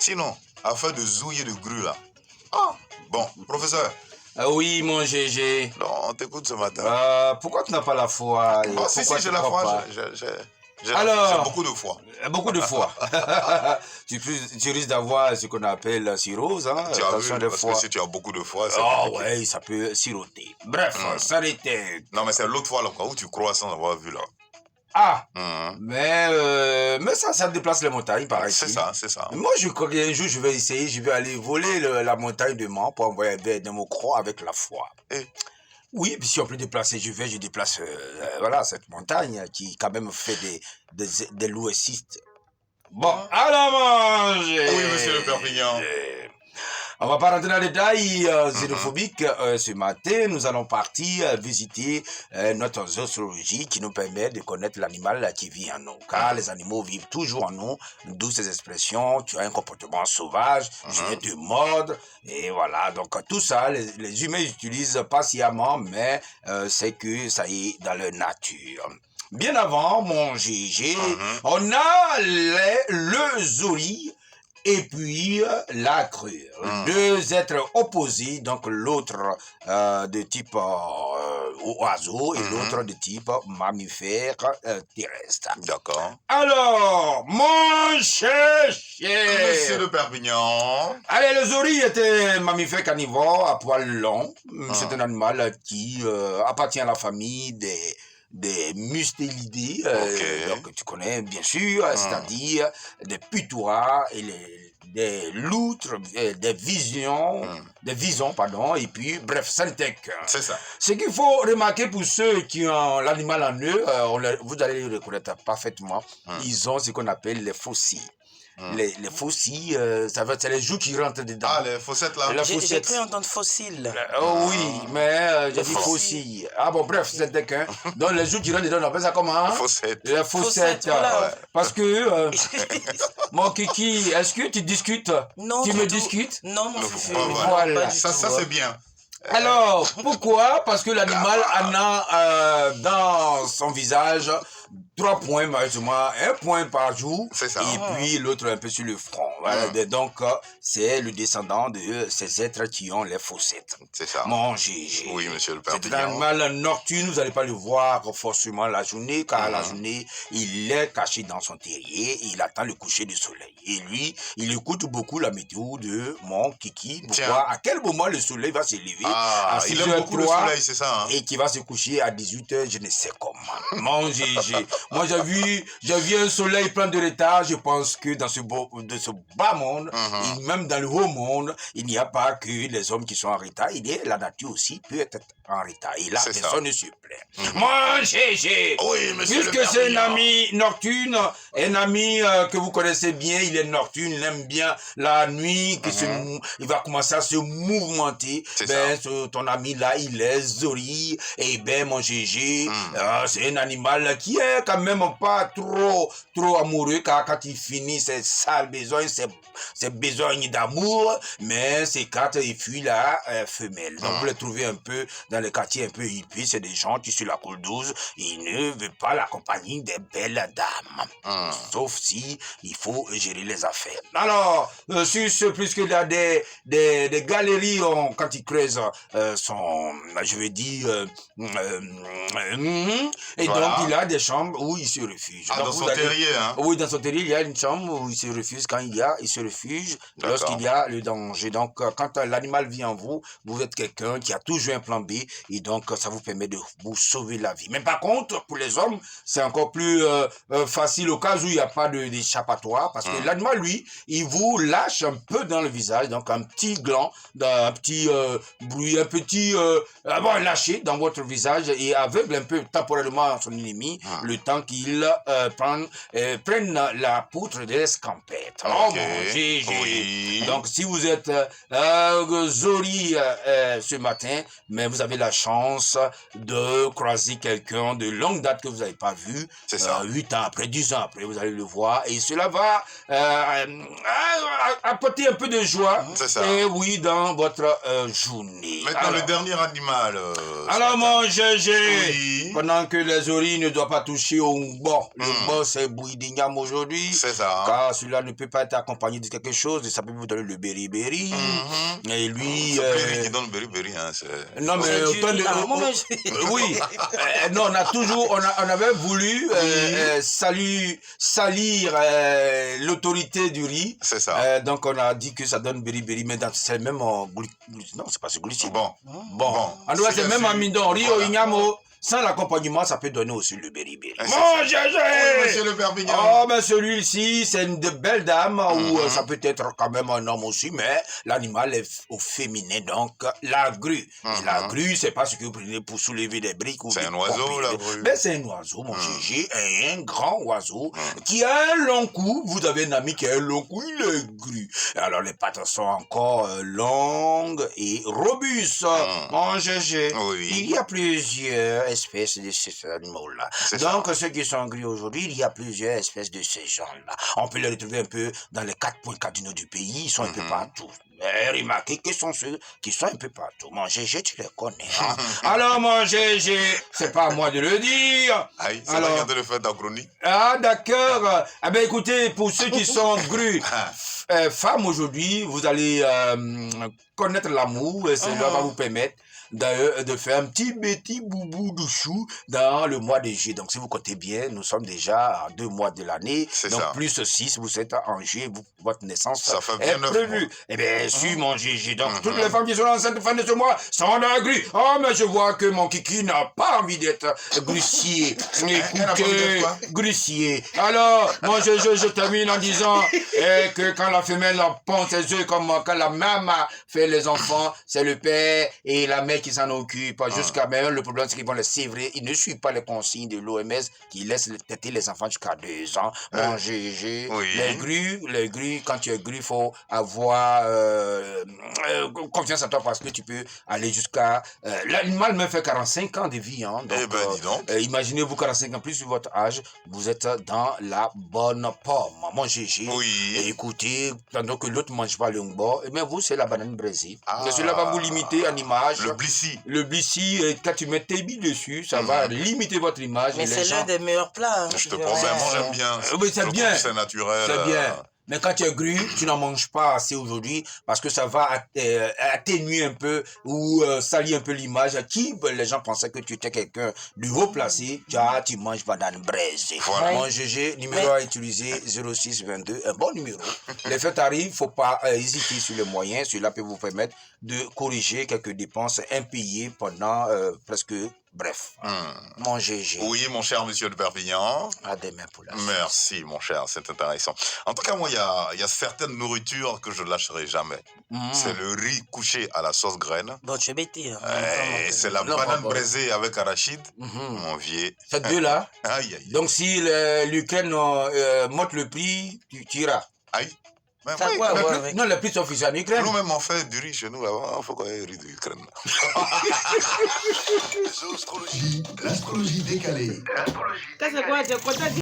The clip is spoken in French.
Sinon, affaire de zouille et de grue là. Ah, bon, professeur. Oui, mon GG. Non, on t'écoute ce matin. Pourquoi tu n'as pas la foi? Ah, si, j'ai la foi. J'ai beaucoup de foi. Beaucoup de foi. tu risques d'avoir ce qu'on appelle cirrhose, hein? Tu as vu, parce que si tu as beaucoup de foi, c'est compliqué. Ouais, ça peut siroter. Bref, ça l'était. Non, mais c'est l'autre fois là, où tu crois sans avoir vu là. Ah, mais ça déplace les montagnes, pareil. C'est ça. Moi, je crois qu'un jour, je vais essayer, je vais aller voler la montagne de Mans pour envoyer des mots croix avec la foi. Oui, puis si on peut déplacer, je déplace voilà, cette montagne qui quand même fait des louessistes. Bon, alors manger. Oui, monsieur le Perpignan. On va pas rentrer dans les détails xénophobiques. Ce matin, nous allons partir visiter notre zoologie qui nous permet de connaître l'animal qui vit en nous. Car les animaux vivent toujours en nous, d'où ces expressions. Tu as un comportement sauvage, je vais te mordre. Et voilà, donc tout ça, les humains utilisent patiemment, mais c'est que ça y est dans leur nature. Bien avant, mon GG, on a le zoli et puis la crue. Deux êtres opposés, donc l'autre de type oiseau et l'autre de type mammifère terrestre. D'accord. Alors, mon cherché. Monsieur de Perpignan. Allez, le zori était un mammifère carnivore à poils longs. C'est un animal qui appartient à la famille des mustélidés, donc tu connais bien sûr, c'est-à-dire des putois et des loutres, des visons, pardon, et puis bref, syntèque. C'est ça. Ce qu'il faut remarquer pour ceux qui ont l'animal en eux, vous allez le reconnaître parfaitement, ils ont ce qu'on appelle les faucilles. Les faucilles, ça veut dire c'est les joues qui rentrent dedans. Ah, les fossettes là. J'ai cru entendre fossile. Oui, mais j'ai dit faucille. Ah bon, bref, c'est qu'un. Donc les joues qui rentrent dedans, on appelle ça comment? Fossettes. Les faussettes. Voilà. Parce que, mon kiki, est-ce que tu discutes? Non, tu me discutes? Non, mon fufu. Voilà. Ça c'est bien. Alors, pourquoi? Parce que l'animal en a dans son visage 3 points, malheureusement, 1 point par jour, C'est ça. et puis l'autre un peu sur le front. Voilà. Donc, c'est le descendant de ces êtres qui ont les fossettes. C'est ça. Mon GG. Oui, monsieur le C'est un Perpignan. animal nocturne, vous n'allez pas le voir forcément la journée, car la journée, il est caché dans son terrier, et il attend le coucher du soleil. Et lui, il écoute beaucoup la météo de mon kiki pour voir à quel moment le soleil va se lever. Ah, il aime beaucoup le soleil, c'est ça. Hein? Et qui va se coucher à 18h, je ne sais comment. Mon GG. Moi, j'ai vu un soleil plein de retard. Je pense que dans ce bas monde, et même dans le haut monde, il n'y a pas que les hommes qui sont en retard. La nature aussi peut être en retard. Et là, personne ne se plaît. Mon GG. Oui, monsieur le Puisque c'est un Perpignan. ami nocturne, un ami que vous connaissez bien, il est nocturne, il aime bien la nuit, il va commencer à se mouvementer. Ben, ton ami là, il est Zori. Et ben, mon GG, c'est un animal qui est quand même pas trop amoureux, car quand il finit ses sales besoins, ses besoins d'amour, mais c'est quand il fuit la femelle. Donc, vous les trouvez un peu dans les quartiers un peu hippies, c'est des gens qui sur la cour 12, ils ne veulent pas la compagnie des belles dames. Sauf si il faut gérer les affaires. Alors, sur ce, puisqu'il y a des galeries, quand ils creusent je vais dire, et donc il a des chambres où il se refuge. Ah, donc, dans son terrier, hein? Oui, dans son terrier, il y a une chambre où il se refuse quand il se refuge lorsqu'il y a le danger. Donc, quand l'animal vit en vous, vous êtes quelqu'un qui a toujours un plan B, et donc ça vous permet de vous sauver la vie. Mais par contre, pour les hommes, c'est encore plus facile au cas où il n'y a pas d'échappatoire, parce que l'animal, lui, il vous lâche un peu dans le visage, donc un petit gland, un petit bruit, un petit lâché dans votre visage et aveugle un peu temporairement son ennemi, le temps qu'il prenne la poutre de l'escampette. Oh mon GG. Oui. Donc si vous êtes Zori ce matin, mais vous avez la chance de croiser quelqu'un de longue date que vous n'avez pas vu. C'est ça. 8 ans après, 10 ans après, vous allez le voir, et cela va apporter un peu de joie. C'est ça. Et oui, dans votre journée. Maintenant, le dernier animal. Alors mon GG, Oui. pendant que les oreilles ne doivent pas toucher Yongbo. Yongbo, c'est bouilli d'igname aujourd'hui. C'est ça. Car celui-là ne peut pas être accompagné de quelque chose, et ça peut vous donner le beriberi. Et lui... C'est plus lui qui donne beriberi, hein. Non, mais autant de... Oui. Non, on avait voulu salir l'autorité du riz. C'est ça. Donc on a dit que ça donne beriberi, mais c'est même en non, c'est pas ce glucide. Bon. En tout cas, c'est même en midon. Riz au ignamo. Sans l'accompagnement, ça peut donner aussi le beriberi. Oui, GG! monsieur le Perpignan. Oh, mais celui-ci, c'est une de belle dame, ou ça peut être quand même un homme aussi, mais l'animal est au féminin, donc la grue. Et la grue, c'est pas ce que vous prenez pour soulever des briques ou c'est un oiseau, la grue. Mais c'est un oiseau, mon GG, un grand oiseau qui a un long cou. Vous avez un ami qui a un long cou, il est grue. Alors les pattes sont encore longues et robustes. Mon GG, il y a plusieurs espèces de ces animaux-là. Donc, ceux qui sont gris aujourd'hui, il y a plusieurs espèces de ces gens-là. On peut les retrouver un peu dans les 4 points cardinaux du pays. Ils sont un peu partout. Mais remarquez que sont ceux qui sont un peu partout. Mon GG, tu les connais. Hein? Alors, mon GG, c'est pas à moi de le dire. Aïe, c'est la de le faire dans chronique. Ah, d'accord. Eh bien, écoutez, pour ceux qui sont grus, femmes aujourd'hui, vous allez connaître l'amour et cela va vous permettre de faire un petit boubou de chou dans le mois de juillet. Donc, si vous comptez bien, nous sommes déjà en 2 mois de l'année. Donc, ça. Plus 6, vous êtes en juillet, votre naissance ça fait bien est prévue. Eh bien, sûr, mon GG. Donc, toutes les femmes qui sont enceintes fin de ce mois sont dans la grue. Oh, mais je vois que mon kiki n'a pas envie d'être grussier. Écoutez, grussier. Alors, moi, je termine en disant que quand la femelle pond ses œufs, comme quand la maman fait les enfants, c'est le père et la mère qui s'en occupe. Jusqu'à maintenant, le problème, c'est qu'ils vont les sévrer. Ils ne suivent pas les consignes de l'OMS qui laisse têter les enfants jusqu'à 2 ans. Mon GG. Les grues, quand tu es grue, il faut avoir confiance en toi parce que tu peux aller jusqu'à... L'animal me fait 45 ans de vie. Hein, donc, eh ben, dis donc. Imaginez-vous 45 ans plus sur votre âge, vous êtes dans la bonne pomme. Mon GG. Et écoutez, pendant que l'autre ne mange pas le ngbo, mais vous, c'est la banane braisée. Cela va vous limiter en image. Le blissi, quand tu mets tes billes dessus, ça va limiter votre image. Mais c'est l'un des meilleurs plats. Hein, je te promets, moi j'aime bien. Oui, c'est bien. C'est naturel. C'est bien. Mais quand tu es grue, tu n'en manges pas assez aujourd'hui parce que ça va atténuer un peu ou salir un peu l'image. Les gens pensaient que tu étais quelqu'un de haut placé. Tu manges banane braisée. Voilà. Mon GG, numéro à utiliser 0622, un bon numéro. Les fêtes arrivent, il ne faut pas hésiter sur les moyens. Cela peut vous permettre de corriger quelques dépenses impayées pendant presque... Bref, mon GG. Oui, mon cher monsieur de Perpignan. À demain pour la suite. Merci, mon cher, c'est intéressant. En tout cas, moi, il y a certaines nourritures que je ne lâcherai jamais. C'est le riz couché à la sauce graine. Bon, tu es bêté. Hein. C'est la banane braisée avec arachide. Mon vieux. Ces deux-là. Aïe, aïe. Donc, si l'Ukraine monte le prix, tu iras. Aïe. Non, le prix sont fixés en Ukraine. Nous-mêmes, on fait du riz chez nous là-bas. Il faut qu'on ait riz d'Ukraine. L'astrologie décalée.